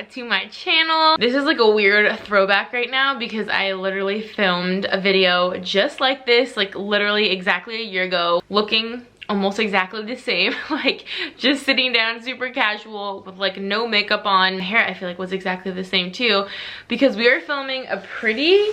back to my channel. This is like a weird throwback right now because I literally filmed a video just like this, like literally exactly a year ago, looking almost exactly the same, like just sitting down super casual with like no makeup on. Hair I feel like was exactly the same too, because we are filming a pretty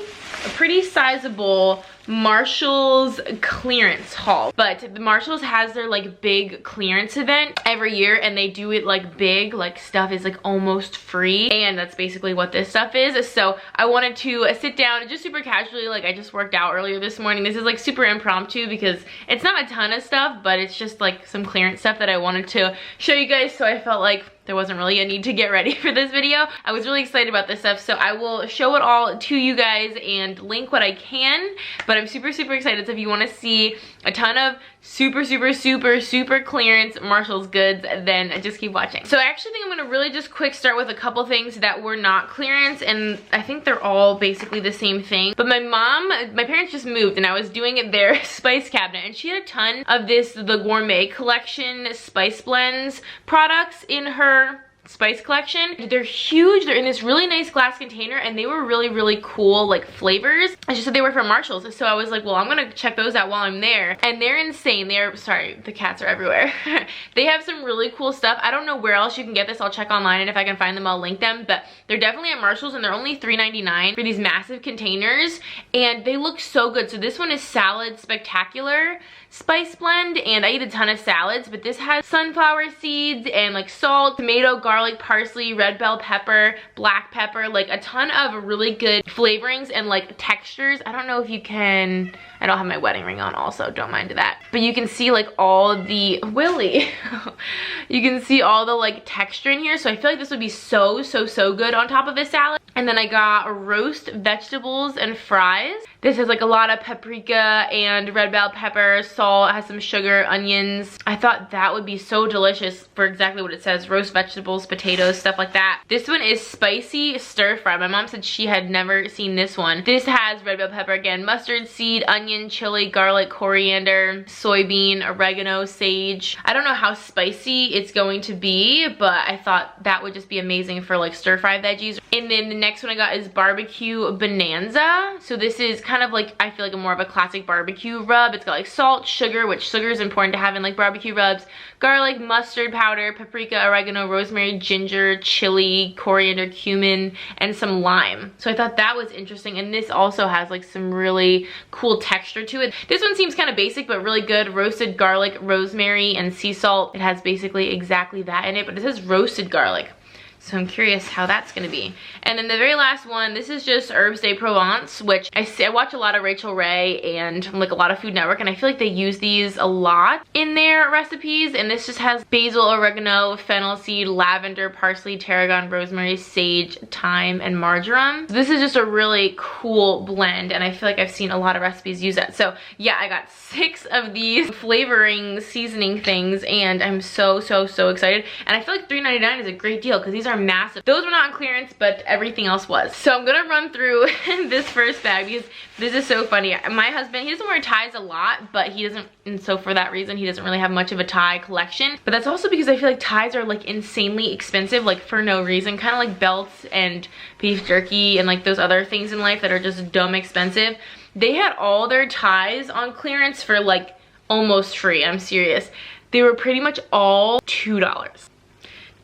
sizable Marshall's clearance haul. But the Marshalls has their like big clearance event every year, and they do it like big, like stuff is like almost free, and that's basically what this stuff is. So I wanted to sit down and just super casually, like I just worked out earlier this morning. This is like super impromptu because it's not a ton of stuff, but it's just like some clearance stuff that I wanted to show you guys, so I felt like there wasn't really a need to get ready for this video. I was really excited about this stuff, so I will show it all to you guys and link what I can, but I'm super excited. So if you want to see a ton of super clearance Marshalls goods, then just keep watching. So I actually think I'm gonna really just quick start with a couple things that were not clearance, and I think they're all basically the same thing. But my parents just moved, and I was doing their spice cabinet, and she had a ton of the Gourmet collection spice blends products in her spice collection. They're huge, they're in this really nice glass container, and they were really cool like flavors. And she said they were from Marshalls, so I was like, well, I'm gonna check those out while I'm there. And they're insane. Sorry, the cats are everywhere. They have some really cool stuff. I don't know where else you can get this. I'll check online, and if I can find them, I'll link them, but they're definitely at Marshalls, and they're only $3.99 for these massive containers, and they look so good. So this one is Salad Spectacular Spice Blend, and I eat a ton of salads, but this has sunflower seeds and like salt, tomato, garlic, parsley, red bell pepper, black pepper, like a ton of really good flavorings and like textures. I don't know if you can, I don't have my wedding ring on also, don't mind that, but you can see like all the you can see all the like texture in here, so I feel like this would be so good on top of a salad. And then I got roast vegetables and fries. This has like a lot of paprika and red bell pepper, salt, it has some sugar, onions. I thought that would be so delicious for exactly what it says, roast vegetables, potatoes, stuff like that. This one is spicy stir fry. My mom said she had never seen this one. This has red bell pepper again, mustard seed, onion, chili, garlic, coriander, soybean, oregano, sage. I don't know how spicy it's going to be, but I thought that would just be amazing for like stir fry veggies. And then the next one I got is barbecue bonanza. So this is kind of like, I feel like more of a classic barbecue rub. It's got like salt, sugar, which sugar is important to have in like barbecue rubs, garlic, mustard powder, paprika, oregano, rosemary, ginger, chili, coriander, cumin, and some lime. So I thought that was interesting, and this also has like some really cool texture to it. This one seems kind of basic but really good. Roasted garlic, rosemary, and sea salt. It has basically exactly that in it, but it says roasted garlic. So I'm curious how that's gonna be. And then the very last one, this is just Herbs de Provence, which I watch a lot of Rachel Ray and like a lot of Food Network, and I feel like they use these a lot in their recipes. And this just has basil, oregano, fennel seed, lavender, parsley, tarragon, rosemary, sage, thyme, and marjoram. So this is just a really cool blend, and I feel like I've seen a lot of recipes use that. So yeah, I got 6 of these flavoring seasoning things, and I'm so excited. And I feel like $3.99 is a great deal because these are massive. Those were not on clearance, but everything else was. So I'm gonna run through this first bag because this is so funny. My husband, he doesn't wear ties a lot, but he doesn't, and so for that reason, he doesn't really have much of a tie collection. But that's also because I feel like ties are like insanely expensive, like for no reason, kind of like belts and beef jerky and like those other things in life that are just dumb expensive. They had all their ties on clearance for like almost free. I'm serious. They were pretty much all $2,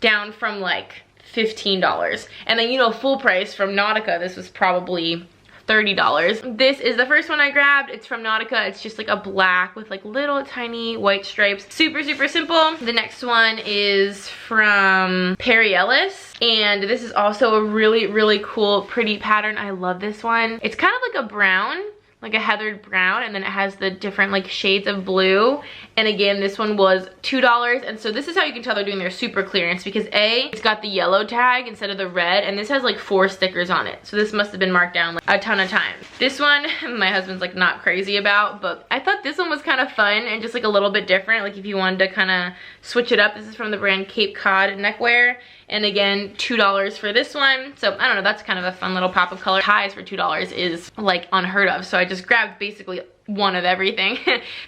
down from like $15. And then, you know, full price from Nautica, this was probably $30. This is the first one I grabbed. It's from Nautica. It's just like a black with like little tiny white stripes. Super simple. The next one is from Perry Ellis, and this is also a really cool, pretty pattern. I love this one. It's kind of like a brown, like a heathered brown, and then it has the different like shades of blue. And again, this one was $2. And so this is how you can tell they're doing their super clearance, because A, it's got the yellow tag instead of the red, and this has like 4 stickers on it. So this must have been marked down like a ton of times. This one, my husband's like not crazy about, but I thought this one was kind of fun and just like a little bit different. Like if you wanted to kind of switch it up. This is from the brand Cape Cod Neckwear. And again, $2 for this one. So I don't know, that's kind of a fun little pop of color. Ties for $2 is like unheard of. So I just grabbed basically one of everything.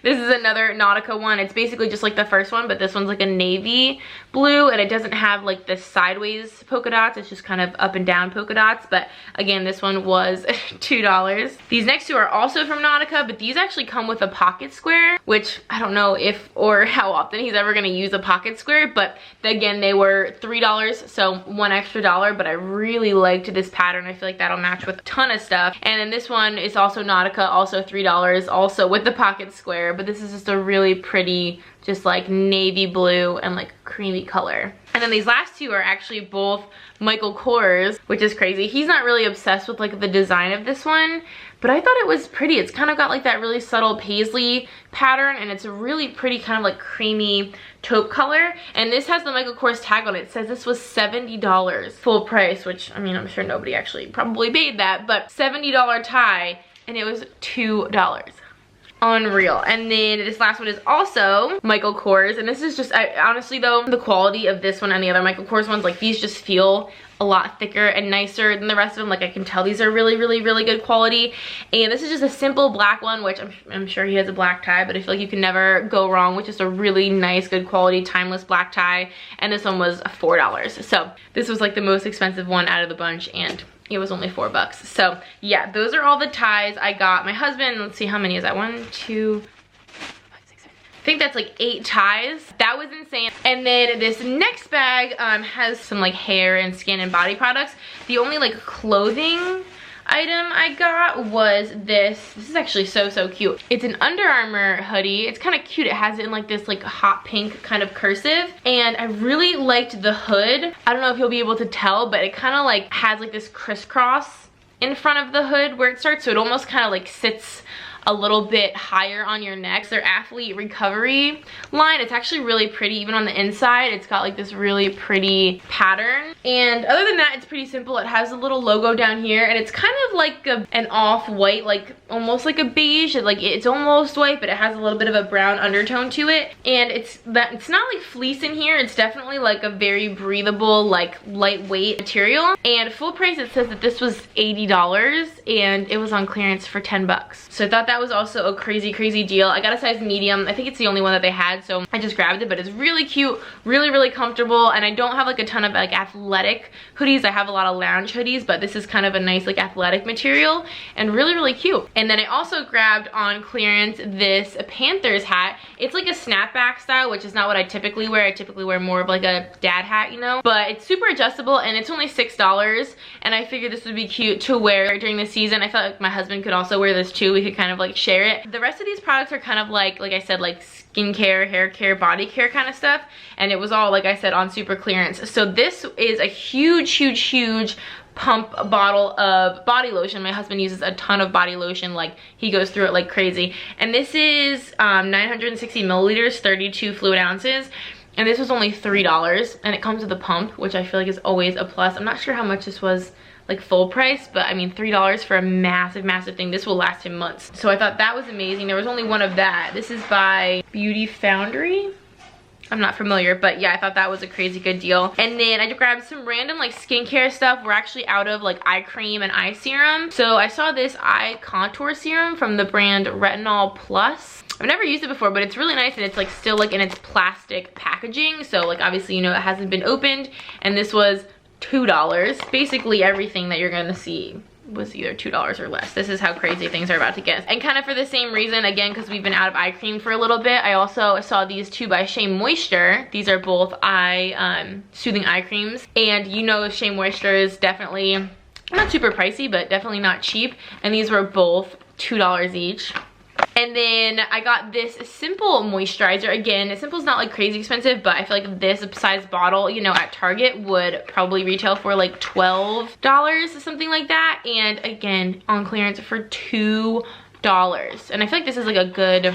This is another Nautica one. It's basically just like the first one, but this one's like a navy blue, and it doesn't have like the sideways polka dots. It's just kind of up and down polka dots. But again, this one was $2. These next two are also from Nautica, but these actually come with a pocket square, which I don't know if or how often he's ever gonna use a pocket square, but again, they were $3, so $1 extra, but I really liked this pattern. I feel like that'll match with a ton of stuff. And then this one is also Nautica, also $3, also with the pocket square, but this is just a really pretty, just like navy blue and like creamy color. And then these last two are actually both Michael Kors, which is crazy. He's not really obsessed with like the design of this one, but I thought it was pretty. It's kind of got like that really subtle paisley pattern, and it's a really pretty kind of like creamy taupe color. And this has the Michael Kors tag on it. It says this was $70 full price, which I mean, I'm sure nobody actually probably paid that, but $70 tie, and it was $2. Unreal. And then this last one is also Michael Kors, and this is just, honestly though, the quality of this one and the other Michael Kors ones, like these just feel a lot thicker and nicer than the rest of them. Like I can tell these are really good quality. And this is just a simple black one, which I'm sure he has a black tie, but I feel like you can never go wrong with just a really nice, good quality, timeless black tie. And this one was $4. So this was like the most expensive one out of the bunch, and it was only $4. So yeah, those are all the ties I got. My husband, let's see, how many is that? 1, 2, 5, 6, 7. I think that's like 8 ties. That was insane. And then this next bag has some like hair and skin and body products. The only like clothing item I got was this. This is actually so cute. It's an Under Armour hoodie. It's kind of cute. It has it in like this like hot pink kind of cursive, and I really liked the hood. I don't know if you'll be able to tell, but it kind of like has like this crisscross in front of the hood where it starts, so it almost kind of like sits a little bit higher on your neck. It's their athlete recovery line. It's actually really pretty. Even on the inside, it's got like this really pretty pattern. And other than that, it's pretty simple. It has a little logo down here, and it's kind of like an off-white, like almost like a beige. It's almost white, but it has a little bit of a brown undertone to it. And it's not like fleece in here. It's definitely like a very breathable, like lightweight material. And full price, it says that this was $80, and it was on clearance for $10. So I thought that was also a crazy deal. I got a size medium. I think it's the only one that they had, so I just grabbed it. But it's really cute, really comfortable. And I don't have like a ton of like athletic hoodies. I have a lot of lounge hoodies, but this is kind of a nice like athletic material and really cute. And then I also grabbed on clearance this Panthers hat. It's like a snapback style, which is not what I typically wear. I typically wear more of like a dad hat, you know, but it's super adjustable, and it's only $6. And I figured this would be cute to wear during the season. I felt like my husband could also wear this too. We could kind of like share it. The rest of these products are kind of like I said, like skincare, hair care, body care kind of stuff, and it was all, like I said, on super clearance. So this is a huge pump bottle of body lotion. My husband uses a ton of body lotion, like he goes through it like crazy. And this is 960 milliliters, 32 fluid ounces. And this was only $3, and it comes with a pump, which I feel like is always a plus. I'm not sure how much this was like full price, but I mean $3 for a massive thing. This will last him months. So I thought that was amazing. There was only one of that. This is by Beauty Foundry. I'm not familiar, but yeah, I thought that was a crazy good deal. And then I grabbed some random like skincare stuff. We're actually out of like eye cream and eye serum. So I saw this eye contour serum from the brand Retinol Plus. I've never used it before, but it's really nice, and it's like still like in its plastic packaging. So like obviously, you know, it hasn't been opened, and this was $2. Basically everything that you're gonna see was either $2 or less. This is how crazy things are about to get. And kind of for the same reason, again, because we've been out of eye cream for a little bit, I also saw these two by Shea Moisture. These are both soothing eye creams, and you know Shea Moisture is definitely not super pricey, but definitely not cheap, and these were both $2 each. And then I got this Simple moisturizer. Again, Simple's not like crazy expensive, but I feel like this size bottle, you know, at Target would probably retail for like $12, something like that. And again, on clearance for $2. And I feel like this is like a good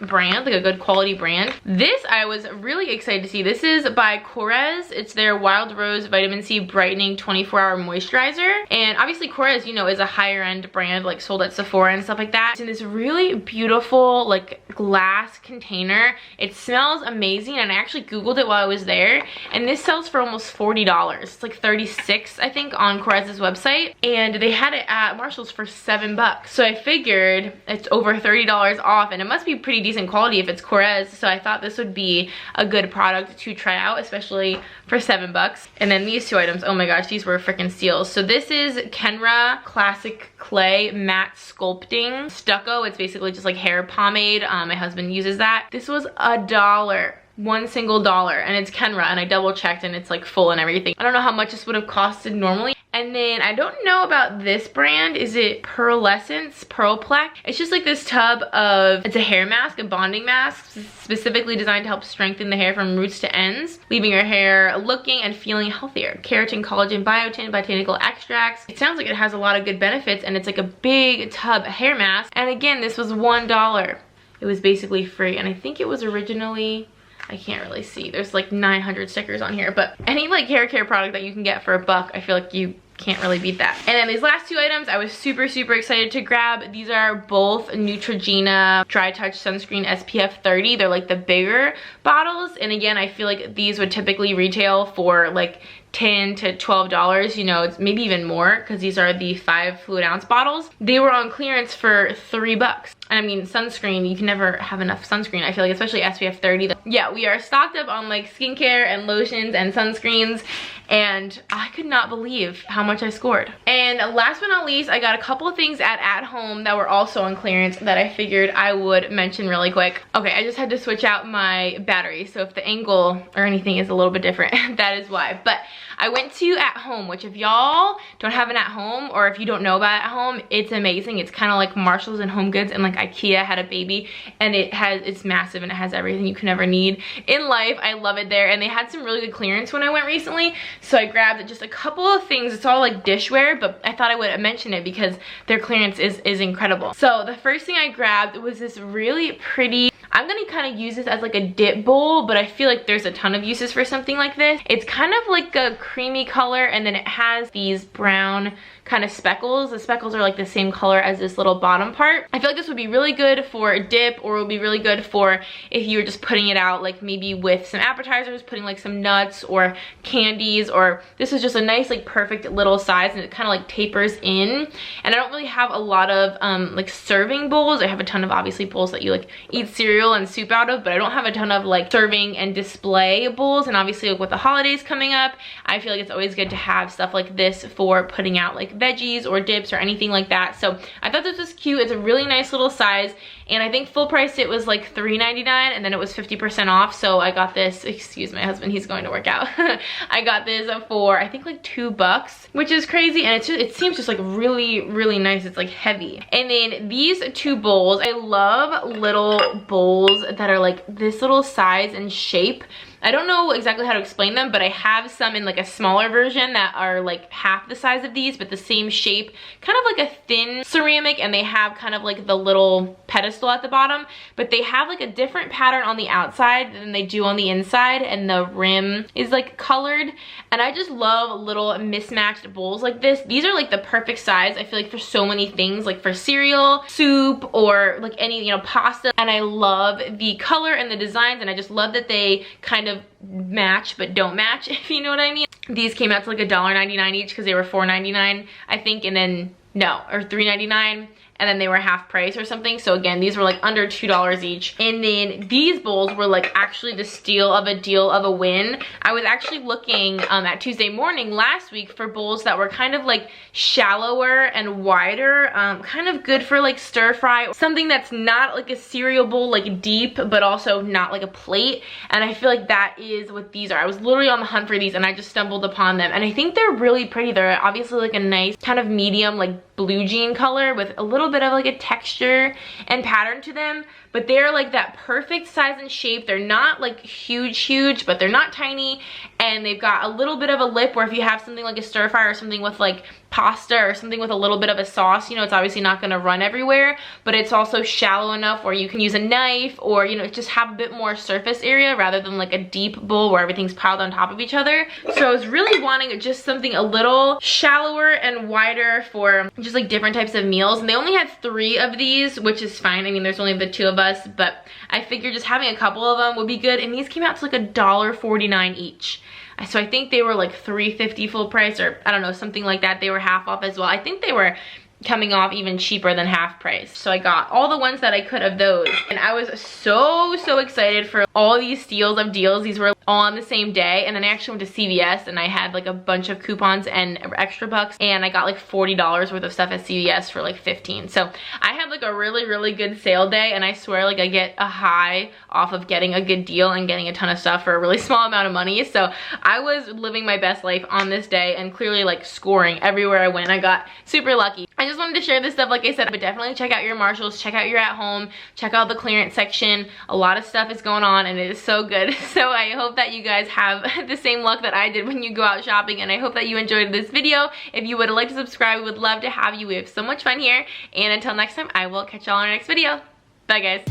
brand, like a good quality brand. This I was really excited to see. This is by Korres. It's their Wild Rose Vitamin C Brightening 24-Hour Moisturizer. And obviously Korres, you know, is a higher end brand, like sold at Sephora and stuff like that. It's in this really beautiful like glass container. It smells amazing, and I actually Googled it while I was there, and this sells for almost $40. It's like $36, I think, on Korres' website, and they had it at Marshall's for $7. So I figured it's over $30 off, and it must be pretty decent quality if it's Corez, so I thought this would be a good product to try out, especially for $7. And then these two items, oh my gosh, these were freaking steals. So this is Kenra Classic Clay Matte Sculpting Stucco. It's basically just like hair pomade. My husband uses that. This was $1. One single dollar, and it's Kenra, and I double checked and it's like full and everything. I don't know how much this would have costed normally. And then I don't know about this brand. Is it Pearlplex? It's just like this tub of, it's a hair mask, a bonding mask, specifically designed to help strengthen the hair from roots to ends, leaving your hair looking and feeling healthier. Keratin, collagen, biotin, botanical extracts. It sounds like it has a lot of good benefits, and it's like a big tub hair mask. And again, this was $1. It was basically free, and I think it was originally, I can't really see. There's like 900 stickers on here, but any like hair care product that you can get for $1, I feel like you can't really beat that. And then these last two items I was super excited to grab. These are both Neutrogena Dry Touch Sunscreen SPF 30. They're like the bigger bottles, and again, I feel like these would typically retail for like $10 to $12, you know, it's maybe even more because these are the 5 fluid ounce bottles. They were on clearance for $3. I mean, sunscreen, you can never have enough sunscreen, I feel like, especially SPF 30. Yeah, we are stocked up on like skincare and lotions and sunscreens, and I could not believe how much I scored. And last but not least, I got a couple of things at home that were also on clearance that I figured I would mention really quick. Okay, I just had to switch out my battery, so if the angle or anything is a little bit different, that is why. But I went to At Home, which if y'all don't have an At Home, or if you don't know about At Home, it's amazing. It's kind of like Marshalls and Home Goods, and like IKEA had a baby, and it's massive, and it has everything you can ever need in life. I love it there, and they had some really good clearance when I went recently, so I grabbed just a couple of things. It's all like dishware, but I thought I would mention it because their clearance is incredible. So the first thing I grabbed was this really pretty, I'm gonna kind of use this as like a dip bowl, but I feel like there's a ton of uses for something like this. It's kind of like a creamy color, and then it has these brown kind of speckles. The speckles are like the same color as this little bottom part. I feel like this would be really good for a dip, or it would be really good for if you were just putting it out like maybe with some appetizers, putting like some nuts or candies, or this is just a nice like perfect little size, and it kind of like tapers in. And I don't really have a lot of like serving bowls. I have a ton of obviously bowls that you like eat cereal and soup out of, but I don't have a ton of like serving and display bowls. And obviously like, with the holidays coming up, I feel like it's always good to have stuff like this for putting out like veggies or dips or anything like that. So I thought this was cute. It's a really nice little size, and I think full price it was like $3.99, and then it was 50% off. So I got this, excuse my husband, he's going to work out. I got this for I think like $2, which is crazy, and it seems just like really nice. It's like heavy. And then these two bowls, I love little bowls that are like this little size and shape. I don't know exactly how to explain them, but I have some in like a smaller version that are like half the size of these, but the same shape, kind of like a thin ceramic, and they have kind of like the little pedestal at the bottom, but they have like a different pattern on the outside than they do on the inside, and the rim is like colored. And I just love little mismatched bowls like this. These are like the perfect size, I feel like, for so many things, like for cereal, soup, or like any, you know, pasta. And I love the color and the designs, and I just love that they kind of match but don't match, if you know what I mean. These came out to like $1.99 each because they were $4.99 I think, and then no, or $3.99, and then they were half price or something. So again, these were like under $2 each. And then these bowls were like actually the steal of a deal of a win. I was actually looking at Tuesday morning last week for bowls that were kind of like shallower and wider, kind of good for like stir fry, something that's not like a cereal bowl, like deep, but also not like a plate. And I feel like that is what these are. I was literally on the hunt for these, and I just stumbled upon them, and I think they're really pretty. They're obviously like a nice kind of medium like blue jean color with a little bit of like a texture and pattern to them, but they're like that perfect size and shape. They're not like huge, but they're not tiny, and they've got a little bit of a lip where if you have something like a stir fry or something with like pasta or something with a little bit of a sauce, you know, it's obviously not going to run everywhere, but it's also shallow enough where you can use a knife, or, you know, just have a bit more surface area rather than like a deep bowl where everything's piled on top of each other. So I was really wanting just something a little shallower and wider for just like different types of meals, and they only had 3 of these, which is fine. I mean, there's only the 2 of us, but I figured just having a couple of them would be good, and these came out to like $1.49 each. So I think they were like $3.50 full price, or I don't know, something like that. They were half off as well. I think they were coming off even cheaper than half price. So I got all the ones that I could of those, and I was so excited for all these steals of deals. These were all on the same day, and then I actually went to CVS and I had like a bunch of coupons and extra bucks, and I got like $40 worth of stuff at CVS for like 15. So I had like a really good sale day, and I swear like I get a high off of getting a good deal and getting a ton of stuff for a really small amount of money. So I was living my best life on this day and clearly like scoring everywhere I went. I got super lucky. I just wanted to share this stuff, like I said, but definitely check out your Marshalls, check out your at home, check out the clearance section. A lot of stuff is going on and it is so good. So I hope that you guys have the same luck that I did when you go out shopping, and I hope that you enjoyed this video. If you would like to subscribe, we would love to have you. We have so much fun here, and until next time, I will catch y'all in our next video. Bye guys.